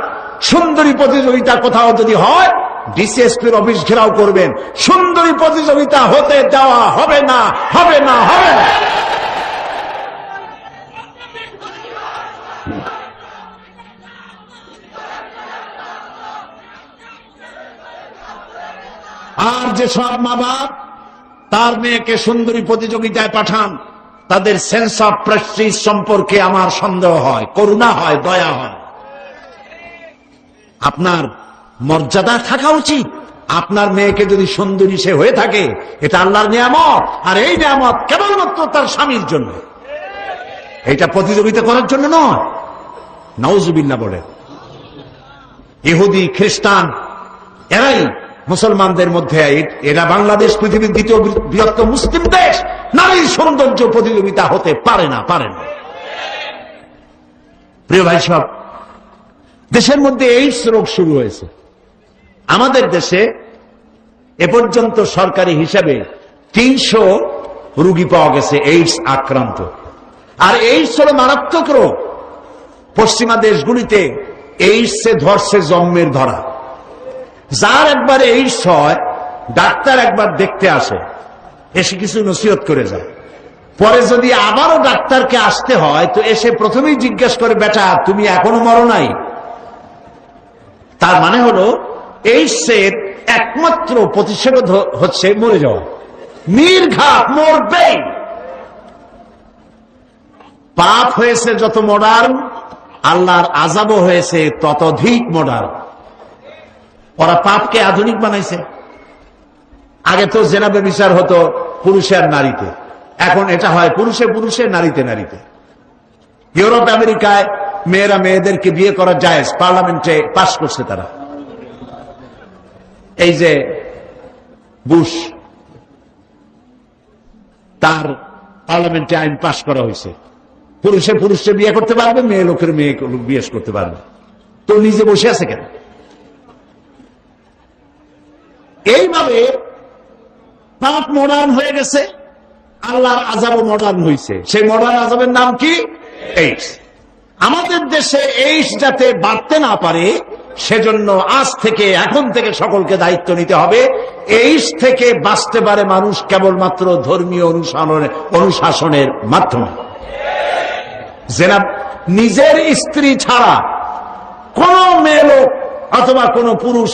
সুন্দরী প্রতিযোগিতা কোথাও যদি হয়, ডিসিএসপির অফিস ঘেরাও করবেন। সুন্দরী প্রতিযোগিতা হতে দেওয়া হবে না, হবে না, হবে না। আর যে সব মা বাপ তার মেয়েকে সুন্দরী প্রতিযোগিতায় পাঠান, তাদের সেন্স অফ প্রেস্টিজ সম্পর্কে আমার সন্দেহ হয়, করুণা হয়, দয়া হয়। আপনার মর্যাদা থাকা উচিত। আপনার মেয়েকে যদি সুন্দরী সে হয়ে থাকে, এটা আল্লাহর নিয়ামত, আর এই নিয়ামত কেবলমাত্র তার স্বামীর জন্য, এটা প্রতিযোগিতা করার জন্য নয়। নাউজুবিল্লাহ বলে। ইহুদি খ্রিস্টান এরাই মুসলমানদের মধ্যে, এরা বাংলাদেশ পৃথিবীর দ্বিতীয় বৃহত্তম মুসলিম দেশ, নারীর সৌন্দর্য প্রতিযোগিতা হতে পারে না, পারে না। প্রিয় ভাই সব, দেশের মধ্যে এইডস রোগ শুরু হয়েছে। আমাদের দেশে এ পর্যন্ত সরকারি হিসাবে 300 রোগী পাওয়া গেছে এইডস আক্রান্ত। আর এইডস হল মারাত্মক রোগ। পশ্চিমা দেশগুলিতে এইডসে ধরছে জন্মের ধরা। যার একবার এইডস হয়, ডাক্তার একবার দেখতে আসে, এসে কিছু নসিহত করে যায়। পরে যদি আবারও ডাক্তারকে আসতে হয়, তো এসে প্রথমেই জিজ্ঞেস করে, বেটা তুমি এখনো মরো নাই? তার মানে হলো এইডসের একমাত্র প্রতিষেধক হচ্ছে মরে যাওয়া। নির্ঘাত মরবে। পাপ হয়েছে যত মডার্ন, আল্লাহর আযাবও হয়েছে ততোধিক মডার্ন। ওরা পাপকে আধুনিক বানাইছে। আগে তো জেনা ব্যভিচার হতো পুরুষে আর নারীতে, এখন এটা হয় পুরুষে পুরুষে, নারীতে নারীতে। ইউরোপ আমেরিকায় মেয়েরা মেয়েদেরকে বিয়ে করা জায়েজ, পার্লামেন্টে পাশ করছে তারা। এই যে বুশ, তার পার্লামেন্টে আইন পাশ করা হয়েছে, পুরুষে পুরুষে বিয়ে করতে পারবে, মেয়ে লোকের মেয়ে বিয়ে করতে পারবে। তো নিজে বসে আছে কেন? এইভাবে পাপ মডার্ন হয়ে গেছে, আল্লাহর আযাবও মডার্ন হয়েছে। সেই মডার্ন আযাবের নাম কি? এইডস। আমাদের দেশে এইডস যাতে বাড়তে না পারে, সেজন্য আজ থেকে, এখন থেকে সকলকে দায়িত্ব নিতে হবে। এইডস থেকে বাঁচতে পারে মানুষ কেবলমাত্র ধর্মীয় অনুশাসনের মাধ্যমে। জেনা নিজের স্ত্রী ছাড়া কোন মেয়ে লোক অথবা কোন পুরুষ,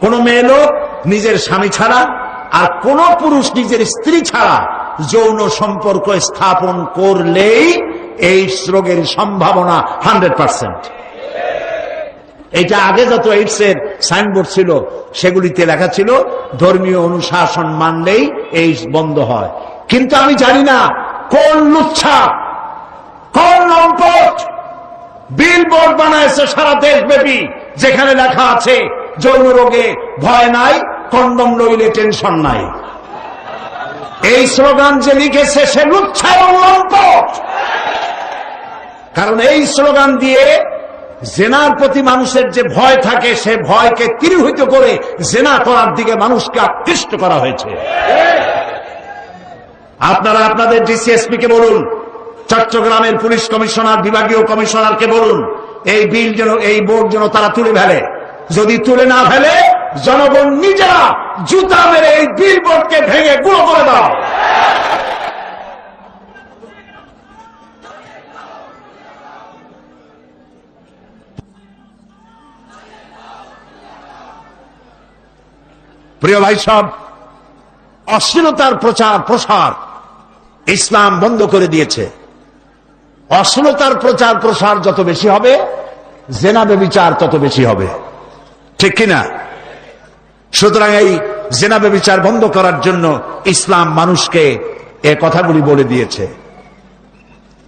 কোন মেয়ে লোক নিজের স্বামী ছাড়া আর কোন পুরুষ নিজের স্ত্রী ছাড়া যৌন সম্পর্ক স্থাপন করলেই এইডস রোগের সম্ভাবনা 100%। এটা আগে যত এইডস এর সাইনবোর্ড ছিল, সেগুলিতে লেখা ছিল ধর্মীয় অনুশাসন মানলেই এইডস বন্ধ হয়। কিন্তু আমি জানি না কোন লুচ্ছা, কোন লম্পট বিলবোর্ড বানাইছে সারা দেশব্যাপী, যেখানে লেখা আছে যৌন রোগে ভয় নাই, কন্ডম লইলে টেনশন নাই। এই স্লোগান যে লিখেছে সে লুচ্ছা এবং লম্পট। কারণ এই স্লোগান দিয়ে জেনার প্রতি মানুষের যে ভয় থাকে, সে ভয়কে তিরোহিত করে জেনা করার দিকে মানুষকে আকৃষ্ট করা হয়েছে। আপনারা আপনাদের ডিসিএসপি কে বলুন, চট্টগ্রামের পুলিশ কমিশনার, বিভাগীয় কমিশনারকে বলুন, এই বিল যেন, এই বোর্ড যেন তারা তুলে ফেলে। যদি তুলে না ফেলে, জনগণ নিজেরা জুতা মেরে এই বিল বোর্ডকে ভেঙে গুঁড়ো করে দাও। প্রিয় ভাই সব, অশ্লীলতার প্রচার প্রসার ইসলাম বন্ধ করে দিয়েছে। অশ্লীলতার প্রচার প্রসার যত বেশি হবে, জেনা ব্যভিচার তত বেশি হবে, ঠিক কিনা? সুতরাং এই জেনা ব্যভিচার বন্ধ করার জন্য ইসলাম মানুষকে এ কথাগুলি বলে দিয়েছে।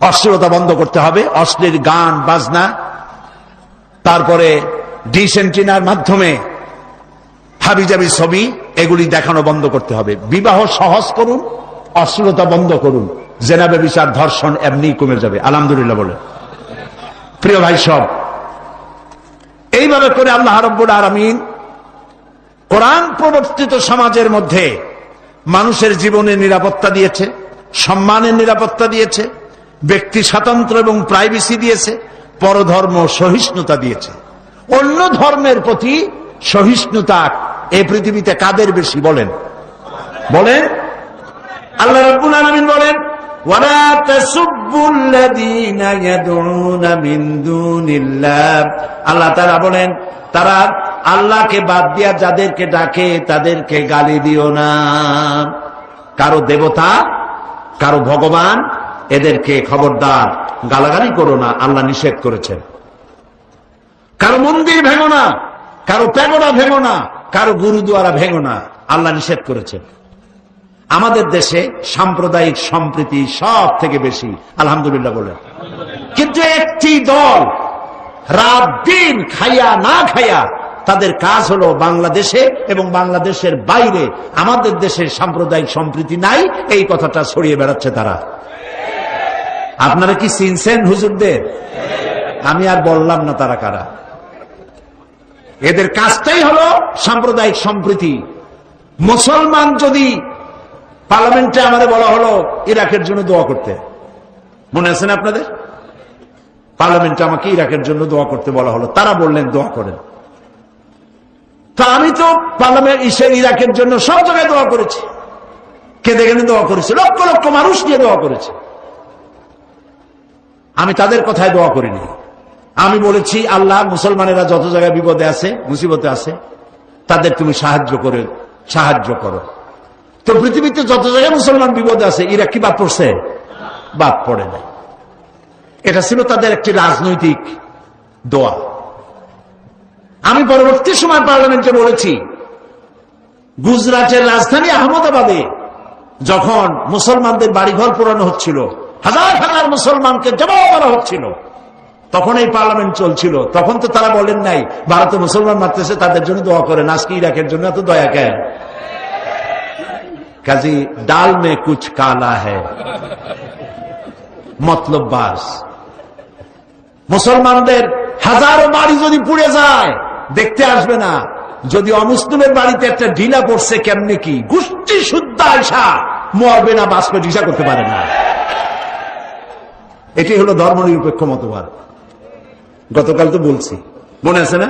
অশ্লীলতা বন্ধ করতে হবে, অশ্লীল গান বাজনা, তারপরে ডিশ এন্টিনার মাধ্যমে হাবিজাবি ছবি, এগুলি দেখানো বন্ধ করতে হবে। বিবাহ সহজ করুন, অশ্লীলতা বন্ধ করুন, জেনা ব্যভিচার ধর্ষণ এমনি কমে যাবে। আলহামদুলিল্লাহ বলে। প্রিয় ভাই সব, এইভাবে করে আল্লাহ রাব্বুল আলামিন কোরআন প্রবর্তিত সমাজের মধ্যে মানুষের জীবনের নিরাপত্তা দিয়েছে, সম্মানের নিরাপত্তা দিয়েছে, ব্যক্তি স্বাতন্ত্র্য এবং প্রাইভেসি দিয়েছে, পরধর্ম সহিষ্ণুতা দিয়েছে। অন্য ধর্মের প্রতি সহিষ্ণুতা এই পৃথিবীতে কাদের বেশি বলেন? বলেন। আল্লাহ রাব্বুল আলামিন বলেন, ওয়ালা তাসুব্বুল্লাযীনা ইয়াদউনা মিন দুনিল্লাহ। আল্লাহ তাআলা বলেন, তারা আল্লাহকে বাদ দিয়া যাদেরকে ডাকে তাদেরকে গালি দিও না। কারো দেবতা, কারো ভগবান, এদেরকে খবরদার গালাগালি করো না, আল্লাহ নিষেধ করেছেন। কারো মন্দির ভেঙো না, কারো প্যাগোডা ভেঙো না, কারো গুরুদুয়ারা ভেঙো না, আল্লাহ নিষেধ করেছেন। আমাদের দেশে সাম্প্রদায়িক সম্প্রীতি সব থেকে বেশি, আলহামদুলিল্লাহ বলেন। কিন্তু একটি দল রাত দিন খাইয়া না খাইয়া তাদের কাজ হলো বাংলাদেশে এবং বাংলাদেশের বাইরে আমাদের দেশের সাম্প্রদায়িক সম্প্রীতি নাই এই কথাটা ছড়িয়ে বেড়াচ্ছে তারা। আপনারা কি চিনছেন হুজুরদের? আমি আর বললাম না তারা কারা। এদের কাজটাই হলো সাম্প্রদায়িক সম্প্রীতি। মুসলমান যদি পার্লামেন্টে আমাদের বলা হলো ইরাকের জন্য দোয়া করতে, মনে আছে না আপনাদের? পার্লামেন্টে আমাকে ইরাকের জন্য দোয়া করতে বলা হলো, তারা বললেন দোয়া করেন। তো আমি তো পার্লামেন্ট ইরাকের জন্য সব জায়গায় দোয়া করেছি, কেঁদে কেঁদে দোয়া করেছি, লক্ষ লক্ষ মানুষ নিয়ে দোয়া করেছি। আমি তাদের কথায় দোয়া করিনি। আমি বলেছি, আল্লাহ মুসলমানেরা যত জায়গায় বিপদে আছে, মুসিবতে আছে, তাদের তুমি সাহায্য করো। তো পৃথিবীতে যত জায়গায় মুসলমান বিপদে আছে, ইরাক কি বাদ পড়ছে? বাদ পড়ে নাই। এটা ছিল তাদের একটি রাজনৈতিক দোয়া। আমি পরবর্তী সময় পার্লামেন্টে বলেছি, গুজরাটের রাজধানী আহমেদাবাদে যখন মুসলমানদের বাড়িঘর পোড়ানো হচ্ছিল, হাজার হাজার মুসলমানকে জবাব করা হচ্ছিল, তখন এই পার্লামেন্ট চলছিল। তখন তো তারা বলেন নাই ভারতে মুসলমান মারতেছে তাদের জন্য দোয়া করেন, আজকে ইরাকের জন্য এত দয়া কেন? কাজী ডাল মে কুছ কালা হ্যায়, মতলব বাস। মুসলমানদের হাজারো বাড়ি যদি পুড়ে যায় দেখতে আসবে না, যদি অমুসলিমের বাড়িতে একটা ঢিলা পড়ছে কেমনে কি গোষ্ঠী শুদ্ধ আয়সা মরবে না, বাঁচবে, ঢিসা করতে পারে না। এটি হলো ধর্মনিরপেক্ষ মতবাদ। গতকাল তো বলছি, মনে আছে না?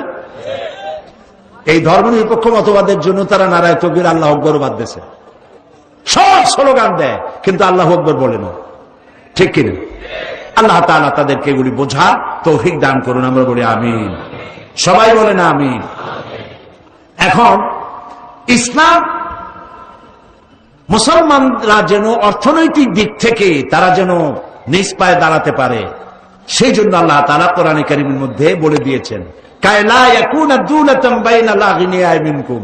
এই ধর্মনিরপেক্ষ মতবাদের জন্য তারা নারায়ে তাকবীর, আল্লাহু আকবার বাদ দিয়েছে, সব স্লোগান দেয়, কিন্তু আল্লাহু আকবার বলে না। ঠিক কিনা? আল্লাহ তাআলা তাদেরকে এগুলি বোঝা তৌফিক দান করুন, আমরা বলি আমিন। সবাই বলেন আমিন। এখন ইসলাম মুসলমানরা যেন অর্থনৈতিক দিক থেকে তারা যেন নিজ পায়ে দাঁড়াতে পারে, সেই জন্য আল্লাহ তাআলা কোরআনে কারীমের মধ্যে বলে দিয়েছেন, কায়লা ইয়াকুনা দুলাতাম বাইনাল আগনিয়া মিনকুম,